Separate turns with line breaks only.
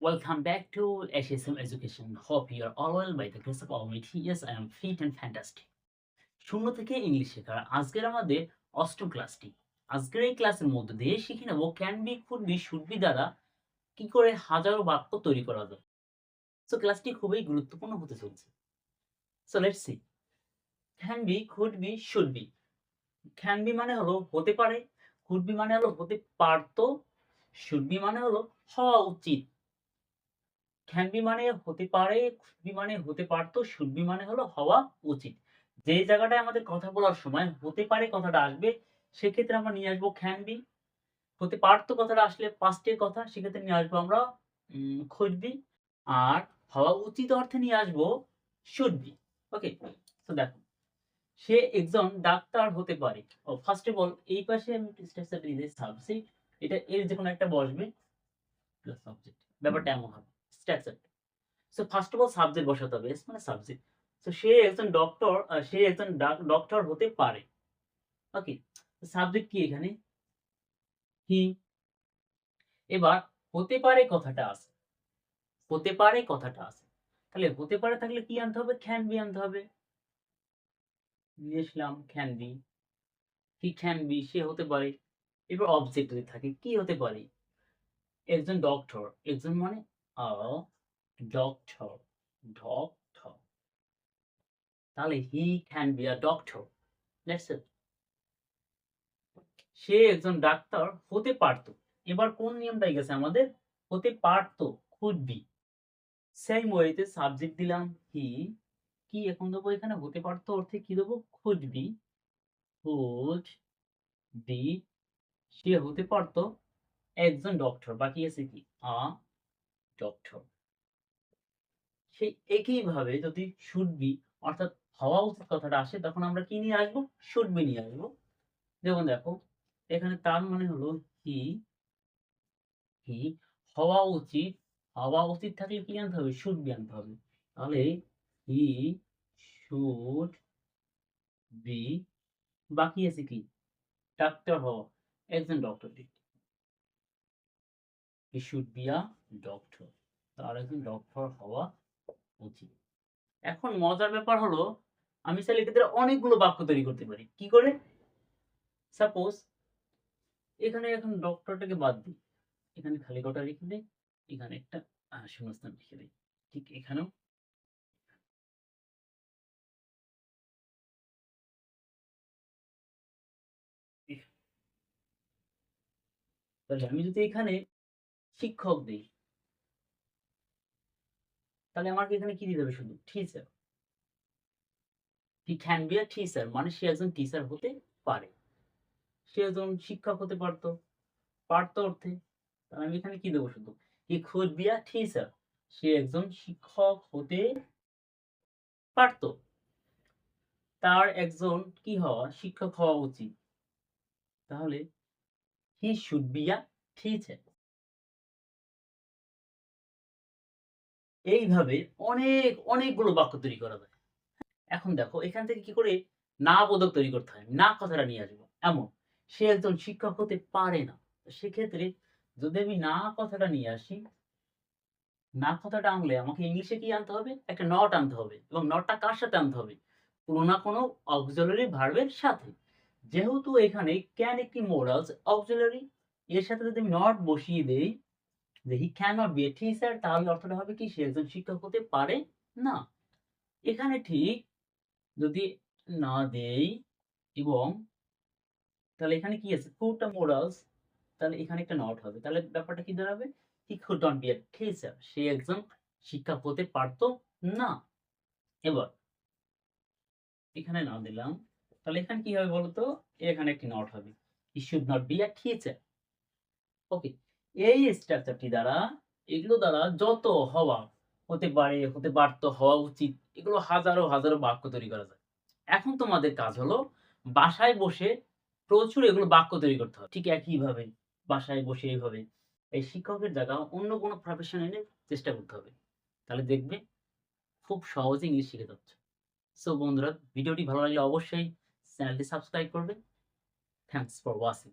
Welcome back to HSM Education. Hope you are all well by the grace of Almighty. Yes, I am fit and fantastic. শূন্য থেকে English শেখার আজকের আমাদের অষ্টম ক্লাসটি। আজকের এই ক্লাসের মধ্যে দিয়ে শিখে নেব can be, could be, should be দ্বারা কি করে হাজারো বাক্য তৈরি করা যায়। সো ক্লাসটি খুবই গুরুত্বপূর্ণ হতে চলছে। So let's see. Can be, could be, should be. Can be মানে হলো হতে পারে, কুড বি মানে হলো হতে পারতো, শুড বি মানে হলো হওয়া উচিত। ক্যান বি মানে হতে পারে, কুড বি মানে হতে পারতো, শুড বি মানে হলো হওয়া উচিত। যে জায়গাটায় আমাদের কথা বলার সময় হতে পারে কথাটা আসবে, সেক্ষেত্রে আমরা নিয়ে আসবো ক্যান বি। হতে পারতো কথাটা আসলে পাস্টের কথা, সেক্ষেত্রে নিয়ে আসবো আমরা কুড বি। আর হওয়া উচিত অর্থে নিয়ে আসবো শুড বি। ওকে, তো দেখো, সে একজন ডাক্তার হতে পারে। ও ফার্স্ট অফ অল এই পাশে আমি স্ট্রাকচারটা দিই সাবজেক্ট, এটা এর যে কোনো একটা বসবে প্লাস সাবজেক্ট, ব্যাপারটা এমন হবে structure. So first of all subject বসাতে হবে, এস মানে সাবজেক্ট। সো সে একজন ডক্টর, সে একজন ডক্টর হতে পারে। ওকে, সাবজেক্ট কি এখানে? হি। এবার হতে পারে কথাটা আছে, হতে পারে কথাটা আছে, তাহলে হতে পারে থাকলে কি আনতে হবে? ক্যান বি আনতে হবে। নিয়ে আসলাম can be. He can be, সে হতে পারে। এবার অবজেক্ট যদি থাকে কি হতে পারে? একজন ডক্টর, একজন মানে আ ডক্টর, ডক্টর, তাহলে he can be a doctor. That's it. সে একজন ডাক্তার হতে পারতো। এবার কোন নিয়মটাই গেছে আমাদের? হতে পারতো, কুড বি। সেম ওয়েতে সাবজেক্ট দিলাম হি, কি এখন দেবো এখানে? হতে পারতো অর্থে কি দেবো? Could be. কুড বি, সে হতে পারতো একজন ডক্টর, বাকি আছে কি? A doctor. সেই একইভাবে যদি শুড বি অর্থাৎ হওয়া উচিত কথাটা আসে, তখন আমরা কি নিয়ে আসবো? শুড বি নিয়ে আসবো। যেমন দেখো, এখানে তার মানে হলো হি, হি হওয়া উচিত, হওয়া উচিত থাকলে কি আনতে হবে? শুড বি আনতে হবে। তাহলে হি শুড বি, বাকি আছে কি? ডাক্তার হওয়া, একজন doctor. He should be a doctor, তার একজন ডক্টর হওয়া উচিত। এখন মজার ব্যাপার হলো, আমি চাইলে এক্ষেত্রে অনেকগুলো বাক্য তৈরি করতে পারি। কি করে? সাপোজ এখানে এখন ডক্টরটাকে বাদ দিই, এখানে খালি কটা রেখে দেই, এখানে একটা শূন্যস্থান রেখে দেই, ঠিক এখানেও। তাহলে আমি যদি এখানে শিক্ষক দেই, তাহলে আমাকে এখানে কি দিতে হবে? শুধু teacher. He can be a teacher মানে সে একজন টিচার হতে পারে। সে একজন শিক্ষক হতে পারতো, পারতো অর্থে। তাহলে আমি এখানে কি দেবো? শুধু he could be a teacher, সে একজন শিক্ষক হতে পারতো, তার একজন কি হওয়া? শিক্ষক হওয়া উচিত। তাহলে he should be a teacher. এইভাবে অনেকগুলো বাক্য তৈরি করা যায়। এখন দেখো এখান থেকে কি করে না বোধক তৈরি করতে হয়, না কথাটা নিয়ে আসবো। এমন সে একজন শিক্ষক হতে পারে না, সেক্ষেত্রে যদি আমি না কথাটা নিয়ে আসি, না কথাটা আনলে আমাকে ইংলিশে কি আনতে হবে? একটা নট আনতে হবে, এবং নটটা কার সাথে আনতে হবে? কোনো না কোনো অক্সিলারি ভার্বের সাথে। যেহেতু এখানে ক্যান একটি মোডালস অক্সিলারি, এর সাথে যদি আমি নট বসিয়ে দেই যে he can not be a teacher, তাহলে অর্থটা হবে কি? সে একজন শিক্ষক হতে পারে না। এখানে ঠিক যদি না দেই, এবং তাহলে এখানে কি আছে? কুডটা মোরালস, তাহলে এখানে একটা নট হবে, তাহলে ব্যাপারটা কি দাঁড়াবে? He could not be a teacher, সে একজন শিক্ষক হতে পারতো না। এবার এখানে না দিলাম, তাহলে এখানে কি হবে বলতো? এখানে একটি নট হবে, he should not be a teacher. Okay, এই স্ট্রাকচারটি দ্বারা, এগুলো দ্বারা যত হওয়া, হতে পারে, হতে পারতো, হওয়া উচিত, এগুলো হাজারো হাজারো বাক্য তৈরি করা যায়। এখন তোমাদের কাজ হলো বাসায় বসে প্রচুর এগুলো বাক্য তৈরি করতে হবে। ঠিক একইভাবে বাসায় বসে এইভাবে এই শিক্ষকের জায়গা অন্য কোনো প্রফেশন এনে চেষ্টা করতে হবে। তাহলে দেখবে খুব সহজে ইংলিশ শিখে যাচ্ছ। সো বন্ধুরা, ভিডিওটি ভালো লাগলে অবশ্যই চ্যানেলটি সাবস্ক্রাইব করবে। Thanks for watching.